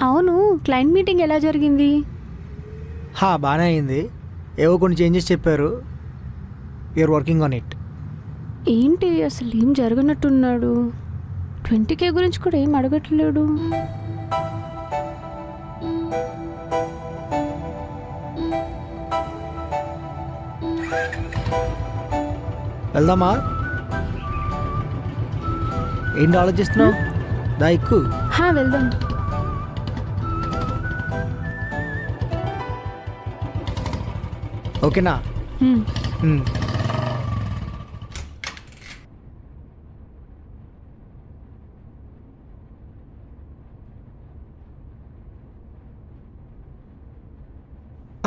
అవును, client meeting ఎలా జరిగింది? బాగానే అయింది. ఏవో కొన్ని చేంజెస్ చెప్పారు. You're working on it. ఏంటి అసలు ఏం జరగనట్టున్నాడు? 20K గురించి కూడా ఏం అడగట్లేడు. వెళ్దామా? ఏంటి ఆలోచిస్తున్నావు? దా ఎక్కు. వెళ్దాం. ఓకేనా? హ్మ్.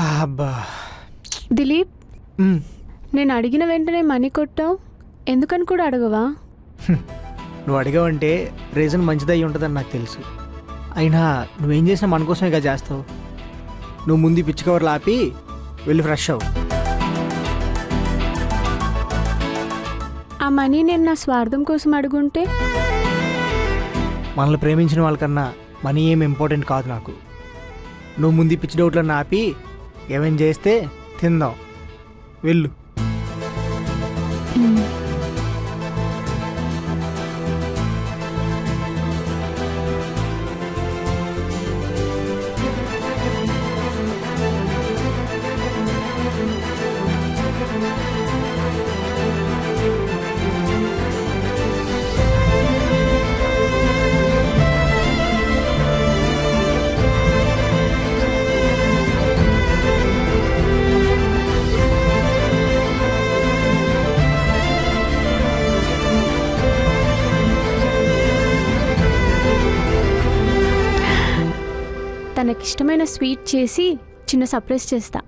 అబ్బా. దిలీప్, నేను అడిగిన వెంటనే మనీ కొట్టావు, ఎందుకని కూడా అడగవా? నువ్వు అడిగావంటే రీజన్ మంచిదయ్యి ఉంటుందని నాకు తెలుసు. అయినా నువ్వేం చేసినా మన కోసమే ఇక చేస్తావు. నువ్వు ముందు పిచ్చి కవర్లు ఆపి వెళ్ళి ఫ్రెష్ అవ్వు. ఆ మనీ నేను నా స్వార్థం కోసం అడుగుంటే? మనల్ని ప్రేమించిన వాళ్ళకన్నా మనీ ఏం ఇంపార్టెంట్ కాదు నాకు. నువ్వు ముందు పిచ్చి డౌట్లను ఆపి ఏమేం చేస్తే తిందాం. వెళ్ళు. తనకిష్టమైన స్వీట్ చేసి చిన్న సర్ప్రైజ్ చేస్తా.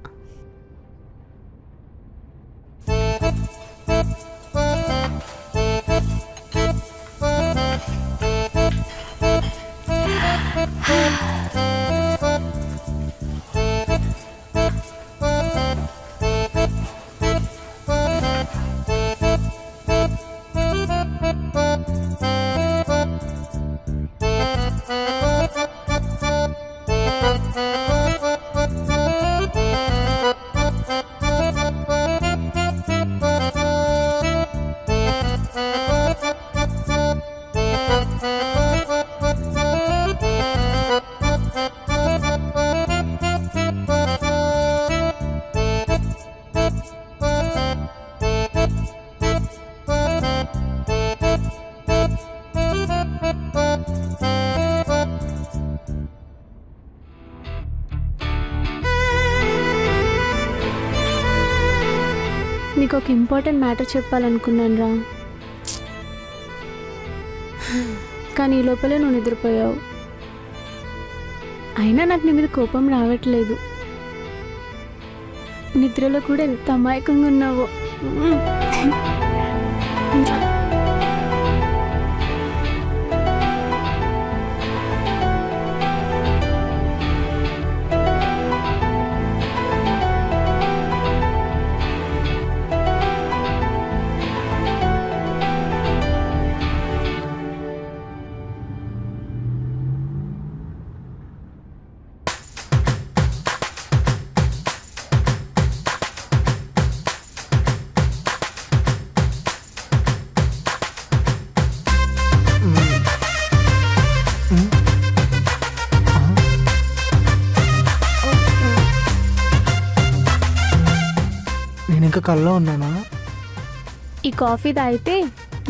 నీకు ఒక ఇంపార్టెంట్ మ్యాటర్ చెప్పాలనుకున్నాను రా, కానీ ఈ లోపలే నువ్వు నిద్రపోయావు. అయినా నాకు నీ మీద కోపం రావట్లేదు. నిద్రలో కూడా ఎంత అమాయకంగా ఉన్నావో. నేను ఇంకా కల్లో ఉన్నానా? ఈ కాఫీ తాగితే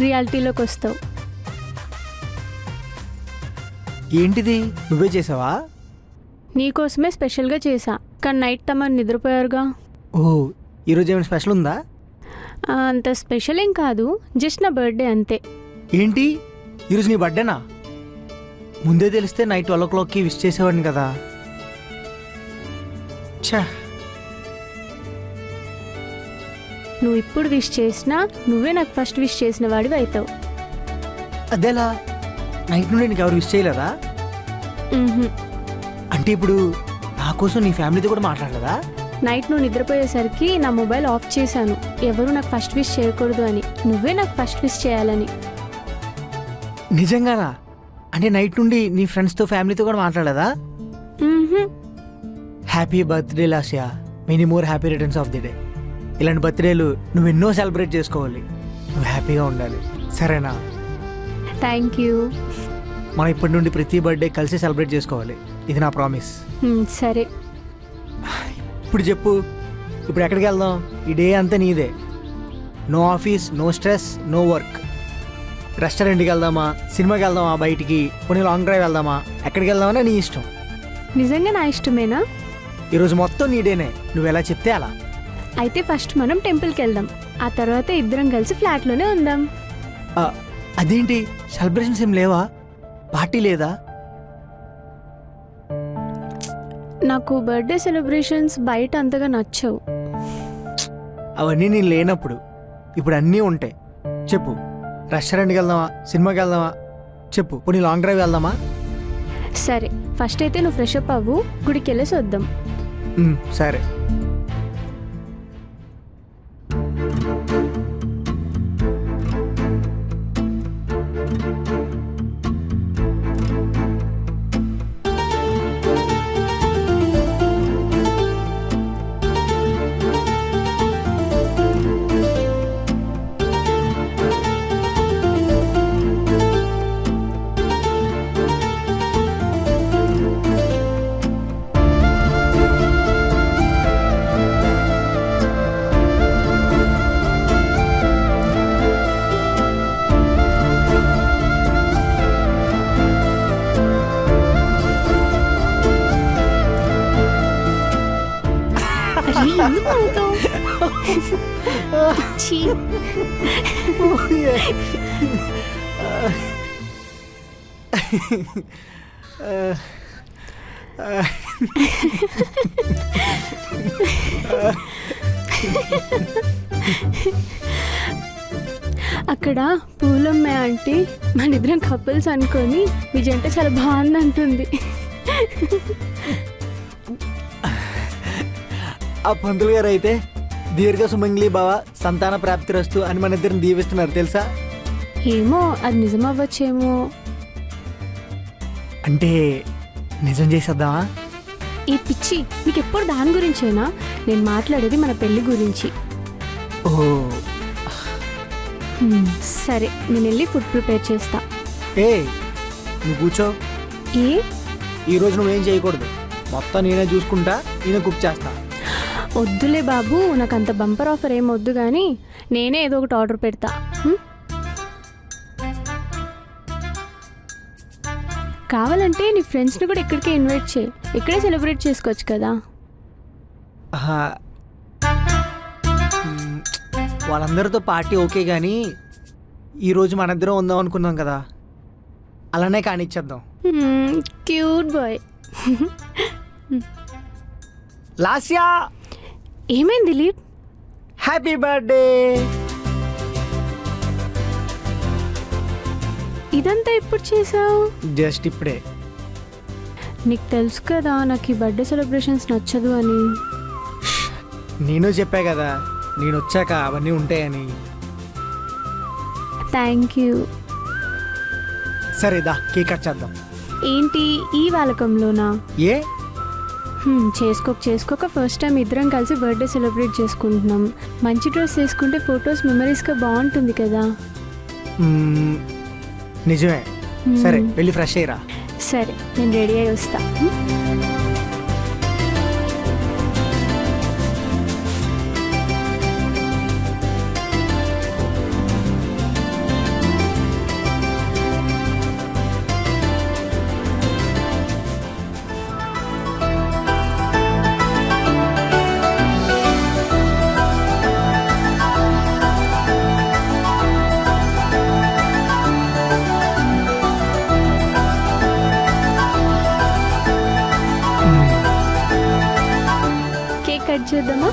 రియాలిటీలోకి వస్తావు. ఏంటిది, నువ్వే చేసావా? నీకోసమే స్పెషల్గా చేసా, కానీ నైట్ తమరు నిద్రపోయారుగా. ఓహో, ఈరోజు ఏమైనా స్పెషల్ ఉందా? అంత స్పెషల్ ఏం కాదు, జస్ట్ నా బర్త్డే అంతే. ఏంటి, ఈరోజు నీ బర్త్డేనా? ముందే తెలిస్తే నైట్ 12 o'clockకి విష్ చేసేవాడిని కదా. ఛా, నువ్వు ఇప్పుడు విష్ చేసినా నువ్వే నాకు ఫస్ట్ విష్ చేసిన వాడివి అవుతావు. అదేలా? నైట్ నుండి నీకు ఎవరు విష్ చేయలేదా? అంటే ఇప్పుడు నా కోసం నీ ఫ్యామిలీతో కూడా మాట్లాడలేదా? నైట్ నువ్వు నిద్రపోయేసరికి నా మొబైల్ ఆఫ్ చేశాను, ఎవరు నాకు ఫస్ట్ విష్ చేయకూడదు అని. నువ్వే నాకు ఫస్ట్ విష్ చేయాలని. నిజంగానా? అంటే నైట్ నుండి నీ ఫ్రెండ్స్తో ఫ్యామిలీతో కూడా మాట్లాడదా? మ్మ్హ్మ్. Happy birthday Lasya, many more happy returns of the day. ఇలాంటి బర్త్డేలు నువ్వు ఎన్నో సెలబ్రేట్ చేసుకోవాలి. నువ్వు హ్యాపీగా ఉండాలి, సరేనా? Thank you. మనం ఇప్పటి నుండి ప్రతి బర్త్డే కలిసి సెలబ్రేట్ చేసుకోవాలి, ఇది నా ప్రామిస్. సరే. ఇప్పుడు చెప్పు, ఇప్పుడు ఎక్కడికి వెళ్దాం? ఈ డే అంతా నీదే. No office, no stress, no work. రెస్టారెంట్కి వెళ్దామా, సినిమాకి వెళ్దామా, బయటికి కొన్ని లాంగ్ డ్రైవ్ వెళ్దామా, ఎక్కడికి వెళ్దామని నీ ఇష్టం. నిజంగా నా ఇష్టమేనా? ఈరోజు మొత్తం నీ డేనే, నువ్వు ఎలా చెప్తే అలా. అయితే ఫస్ట్ మనం టెంపుల్కి వెళ్దాం, ఆ తర్వాత ఇద్దరం కలిసి ఫ్లాట్లోనే ఉందాం. ఆ, అదేంటి సెలబ్రేషన్స్ ఏం లేవా? పార్టీ లేదా? నాకు బర్త్డే సెలబ్రేషన్స్ బయట అంతగా నచ్చవు. అవన్నీ నేను లేనప్పుడు. ఇప్పుడు అన్నీ ఉంటాయి. చెప్పు, రెస్టారెంట్కి వెళ్దామా, సినిమాకి వెళ్దామా, చెప్పు, పోనీ లాంగ్ డ్రైవ్ వెళ్దామా? సరే, ఫస్ట్ అయితే నువ్వు ఫ్రెష్ అప్ అవ్వు, గుడికి వెళ్ళేసి వద్దాం. సరే. అరే, ఎందుకు నవ్వుతావ్? ఛీ. అక్కడ పూలమ్మే ఆంటీ మనిద్దరం కపుల్స్ అనుకొని మీ జంట చాలా బాగుంది అంటుంది. ఆ పంతులు గారు అయితే దీర్ఘ సుమంగ్లీ బావ సంతాన ప్రాప్తిరస్తు అని మన ఇద్దరిని దీవిస్తున్నారు తెలుసా? ఏమో, అది నిజం అవ్వచ్చేమో. అంటే నిజం చేసేద్దామా? ఈ పిచ్చి, నీకు ఎప్పుడు దాని గురించేనా? నేను మాట్లాడేది మన పెళ్లి గురించి. ఓ, సరే, నేను వెళ్ళి ఫుడ్ ప్రిపేర్ చేస్తా. ఏ నువ్వు కూర్చో. ఏ? ఈరోజు నువ్వేం చేయకూడదు, మొత్తం నేనే చూసుకుంటా, నేనే కుక్ చేస్తా. వద్దులే బాబు, నాకు అంత బంపర్ ఆఫర్ ఏం వద్దు, కానీ నేనే ఏదో ఒకటి ఆర్డర్ పెడతా. కావాలంటే నీ ఫ్రెండ్స్ని కూడా ఇక్కడికే ఇన్వైట్ చేయి, ఇక్కడే సెలబ్రేట్ చేసుకోవచ్చు కదా. వాళ్ళందరితో పార్టీ ఓకే, కానీ ఈరోజు మనిద్దరం ఉందాం అనుకున్నాం కదా, అలానే కానిచ్చేద్దాం. Cute boy. లాస్యా, ఏమైంది దిలీప్? Happy birthday. ఇదంతా ఎప్పుడు చేసావు? జస్ట్ ఇప్పుడే. నీకు తెలుసు కదా నాకు ఈ బర్త్డే సెలబ్రేషన్స్ నచ్చదు అని. నేను చెప్పా కదా, నేను వచ్చాక అవన్నీ ఉంటాయని. Thank you. సరే దా, కేక్ కట్ చేద్దాం. ఏంటి ఈ వాలకంలోనా? ఏ చేసుకోక ఫస్ట్ టైం ఇద్దరం కలిసి బర్త్డే సెలబ్రేట్ చేసుకుంటున్నాం. మంచి డ్రెస్ వేసుకుంటే ఫొటోస్ మెమరీస్గా బాగుంటుంది కదా. నిజమే. సరే, వెళ్ళి ఫ్రెష్ అయ్యిరా. సరే, నేను రెడీ అయ్యి వస్తా. కట్ చేద్దామా?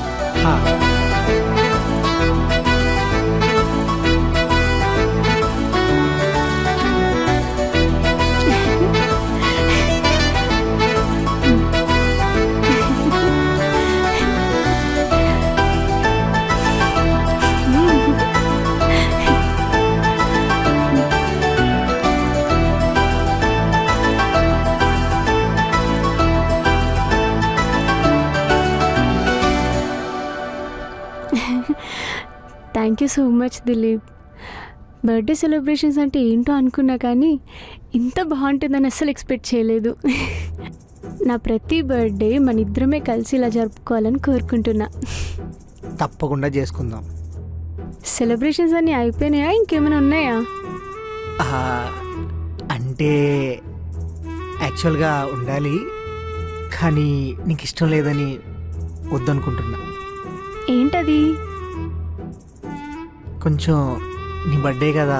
Thank you so much Dilip. Birthday celebrations అంటే ఏంటో అనుకున్నా కానీ ఇంత బాగుంటుందని అస్సలు ఎక్స్పెక్ట్ చేయలేదు. నా ప్రతి బర్త్డే మన ఇద్దరమే కలిసి ఇలా జరుపుకోవాలని కోరుకుంటున్నా. తప్పకుండా చేసుకుందాం. సెలబ్రేషన్స్ అన్నీ అయిపోయినాయా, ఇంకేమైనా ఉన్నాయా? అంటే యాక్చువల్గా ఉండాలి, కానీ నీకు ఇష్టం లేదని వద్దనుకుంటున్నా. ఏంటది? కొంచెం నీ బర్త్డే కదా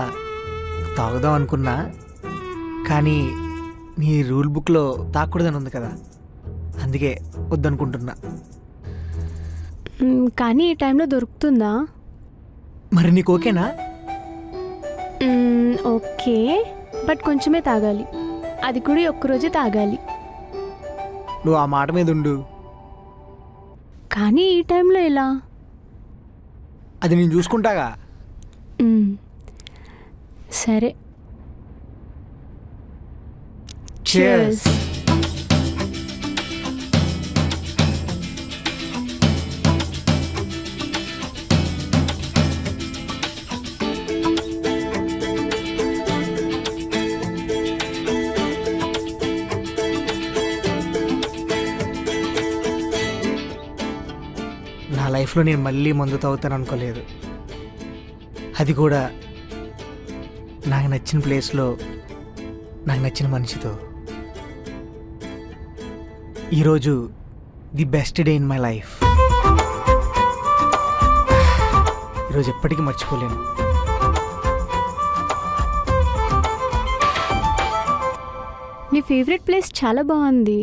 తాగుదాం అనుకున్నా, కానీ నీ రూల్ బుక్లో తాగకూడదని ఉంది కదా, అందుకే వద్దనుకుంటున్నా. కానీ ఈ టైంలో దొరుకుతుందా? మరి నీకు ఓకేనా? ఓకే, బట్ కొంచెమే తాగాలి, అది కూడా ఒక్కరోజే తాగాలి. నువ్వు ఆ మాట మీద ఉండు. కానీ ఈ టైంలో ఎలా? అది నేను చూసుకుంటాగా. సరే. Cheers. నా లైఫ్లో నేను మళ్ళీ మందు తాగుతాను అనుకోలేదు, అది కూడా నాకు నచ్చిన ప్లేస్లో నాకు నచ్చిన మనిషితో. ఈరోజు the best day in my life. ఈరోజు ఎప్పటికీ మర్చిపోలేను. నీ ఫేవరెట్ ప్లేస్ చాలా బాగుంది.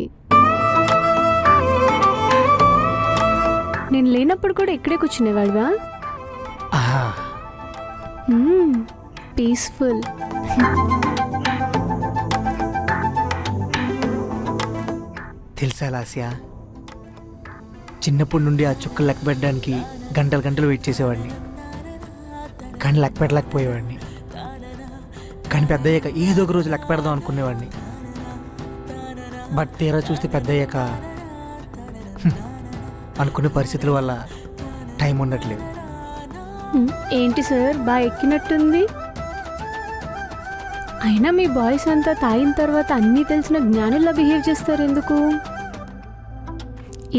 నేను లేనప్పుడు కూడా ఇక్కడే కూర్చునేవాడివా? ఆహా, పీస్ఫుల్. తెలుసా లాస్యా, చిన్నప్పటి నుండి ఆ చుక్కలు లెక్క పెట్టడానికి గంటలు గంటలు వెయిట్ చేసేవాడిని, కానీ లెక్క పెట్టలేకపోయేవాడిని. కానీ పెద్ద అయ్యాక ఏదో ఒక రోజు లెక్క పెడదాం అనుకునేవాడిని. బట్ తీరా చూస్తే పెద్ద అయ్యాక అనుకునే పరిస్థితుల వల్ల టైం ఉండట్లేదు. ఏంటి సార్, బాగా ఎక్కినట్టుంది. అయినా మీ బాయ్స్ అంతా తాగిన తర్వాత అన్నీ తెలిసిన జ్ఞానుల్లా బిహేవ్ చేస్తారు ఎందుకు?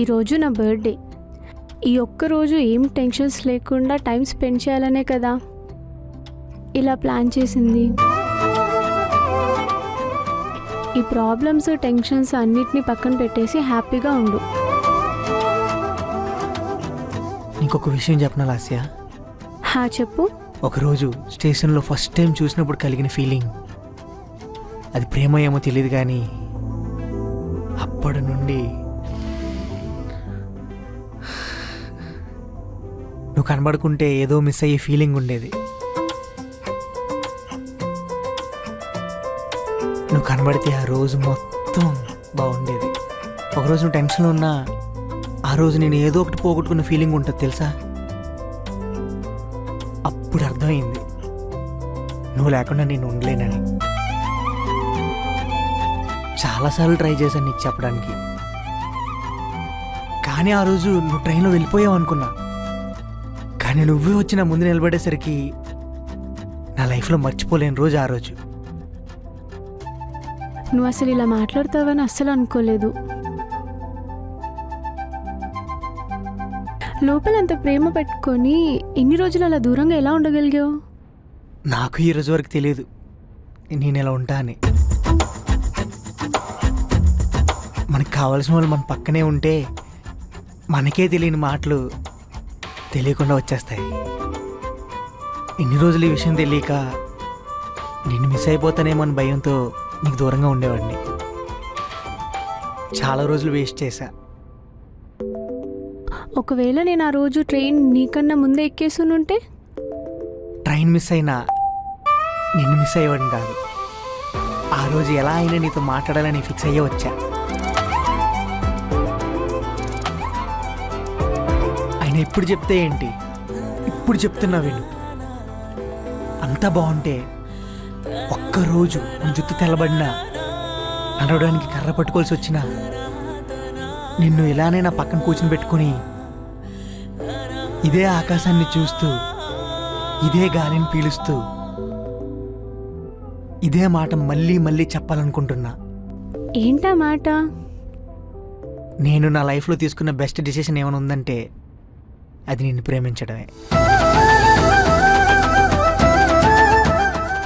ఈరోజు నా బర్త్డే. ఈ ఒక్కరోజు ఏం టెన్షన్స్ లేకుండా టైం స్పెండ్ చేయాలనే కదా ఇలా ప్లాన్ చేసింది. ఈ ప్రాబ్లమ్స్, టెన్షన్స్ అన్నిటినీ పక్కన పెట్టేసి హ్యాపీగా ఉండు. ఇంకొక విషయం చెప్పనా లాస్యా? చెప్పు. ఒకరోజు స్టేషన్లో ఫస్ట్ టైం చూసినప్పుడు కలిగిన ఫీలింగ్, అది ప్రేమ ఏమో తెలియదు, కానీ అప్పటి నుండి నువ్వు కనబడుకుంటే ఏదో మిస్ అయ్యే ఫీలింగ్ ఉండేది. నువ్వు కనబడితే ఆ రోజు మొత్తం బాగుండేది. ఒకరోజు నువ్వు టెన్షన్లో ఉన్నా ఆ రోజు నేను ఏదో ఒకటి పోగొట్టుకున్న ఫీలింగ్ ఉంటుంది తెలుసా? అప్పుడు అర్థమైంది నువ్వు లేకుండా నేను ఉండలేనని. చాలాసార్లు ట్రై చేశాను నీకు చెప్పడానికి, కానీ ఆ రోజు నువ్వు ట్రైన్లో వెళ్ళిపోయావు అనుకున్నా. కానీ నువ్వే వచ్చి నా ముందు నిలబడేసరికి నా లైఫ్లో మర్చిపోలేని రోజు ఆ రోజు. నువ్వు అసలు ఇలా మాట్లాడతావని అస్సలు అనుకోలేదు. లోపల అంత ప్రేమ పెట్టుకొని ఇన్ని రోజులు అలా దూరంగా ఎలా ఉండగలిగావు? నాకు ఈ రోజు వరకు తెలియదు నేను ఎలా ఉంటా అని. మనకు కావాల్సిన వాళ్ళు మన పక్కనే ఉంటే మనకే తెలియని మాటలు తెలియకుండా వచ్చేస్తాయి. ఇన్ని రోజులు ఈ విషయం తెలియక నిన్ను మిస్ అయిపోతానేమో అని భయంతో నీకు దూరంగా ఉండేవాడిని. చాలా రోజులు వేస్ట్ చేశా. ఒకవేళ నేను ఆ రోజు ట్రైన్ నీకన్నా ముందే ఎక్కేసునుంటే? ట్రైన్ మిస్ అయినా నిన్ను మిస్ అయ్యేవాడిని కాదు. ఆ రోజు ఎలా అయినా నీతో మాట్లాడాలని ఫిక్స్ అయ్యే వచ్చా. ఆయన ఎప్పుడు చెప్తే ఏంటి, ఇప్పుడు చెప్తున్నా విను. అంతా బాగుంటే ఒక్కరోజు నీ జుట్టు తెల్లబడినా, నడవడానికి కర్ర పట్టుకోవాల్సి వచ్చినా నిన్ను ఇలానే నా పక్కన కూర్చుని పెట్టుకుని ఇదే ఆకాశాన్ని చూస్తూ ఇదే గాలిని పీలుస్తూ ఇదే మాట మళ్ళీ మళ్ళీ చెప్పాలనుకుంటున్నా. ఏంటా మాట? నేను నా లైఫ్లో తీసుకున్న బెస్ట్ డిసిషన్ ఏమైనా ఉందంటే అది నిన్ను ప్రేమించడమే.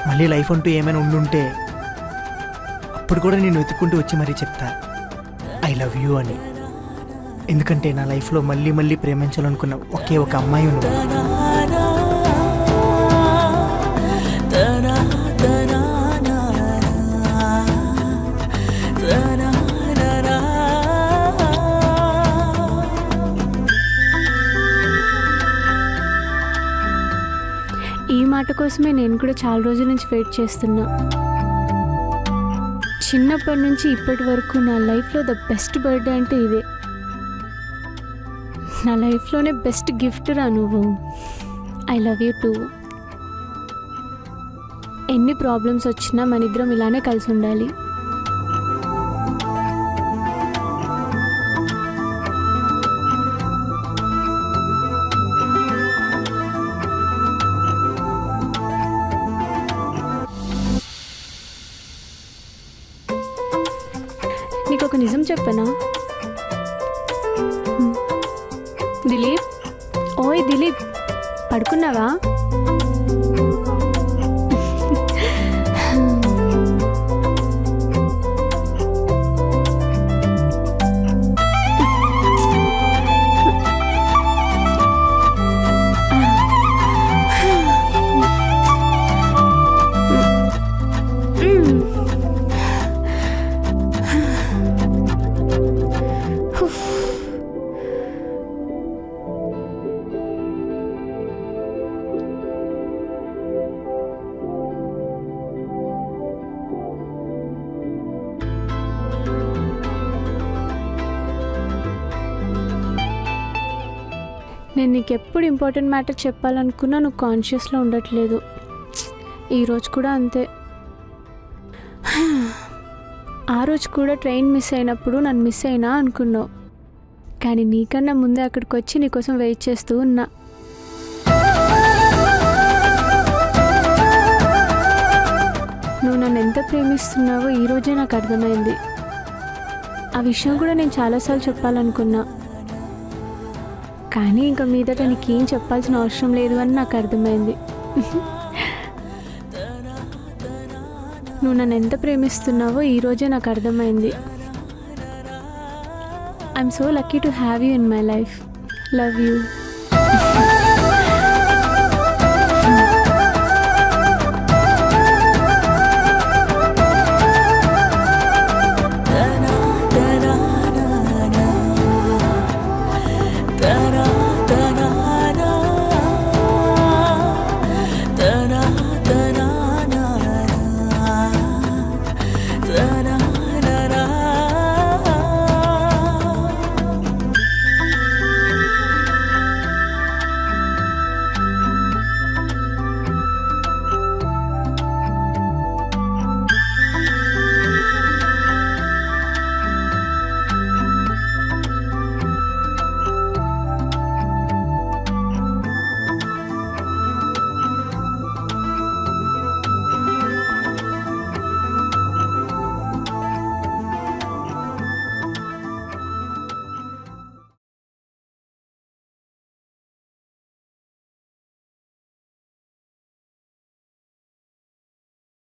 మళ్ళీ లైఫ్ అంటూ ఏమైనా ఉండుంటే అప్పుడు కూడా నేను వెతుక్కుంటూ వచ్చి మరీ చెప్తా ఐ లవ్ యూ అని. ఎందుకంటే నా లైఫ్లో మళ్ళీ మళ్ళీ ప్రేమించాలనుకున్న ఒకే ఒక అమ్మాయి ఉంది. ఈ మాట కోసమే నేను కూడా చాలా రోజుల నుంచి వెయిట్ చేస్తున్నా. చిన్నప్పటి నుంచి ఇప్పటి వరకు నా లైఫ్లో ద బెస్ట్ బర్త్డే అంటే ఇదే. నా లైఫ్లోనే బెస్ట్ గిఫ్ట్ రా నువ్వు. I love you two. ఎన్ని ప్రాబ్లమ్స్ వచ్చినా మన ఇద్దరం ఇలానే కలిసి ఉండాలి. నీకు ఒక నిజం చెప్పనా దిలీప్? ఓయ్ దిలీప్, పడుకున్నావా? నేను నీకు ఎప్పుడు ఇంపార్టెంట్ మ్యాటర్ చెప్పాలనుకున్నా నువ్వు కాన్షియస్లో ఉండట్లేదు. ఈరోజు కూడా అంతే. ఆ రోజు కూడా ట్రైన్ మిస్ అయినప్పుడు నన్ను మిస్ అయినా అనుకున్నావు, కానీ నీకన్నా ముందే అక్కడికి వచ్చి నీకోసం వెయిట్ చేస్తూ ఉన్నా. నువ్వు నన్ను ఎంత ప్రేమిస్తున్నావో ఈరోజే నాకు అర్థమైంది. ఆ విషయం కూడా నేను చాలాసార్లు చెప్పాలనుకున్నా, కానీ ఇంకా మీదట నీకేం చెప్పాల్సిన అవసరం లేదు అని నాకు అర్థమైంది. నువ్వు నన్ను ఎంత ప్రేమిస్తున్నావో ఈరోజే నాకు అర్థమైంది. I'm so lucky to have you in my life. Love you.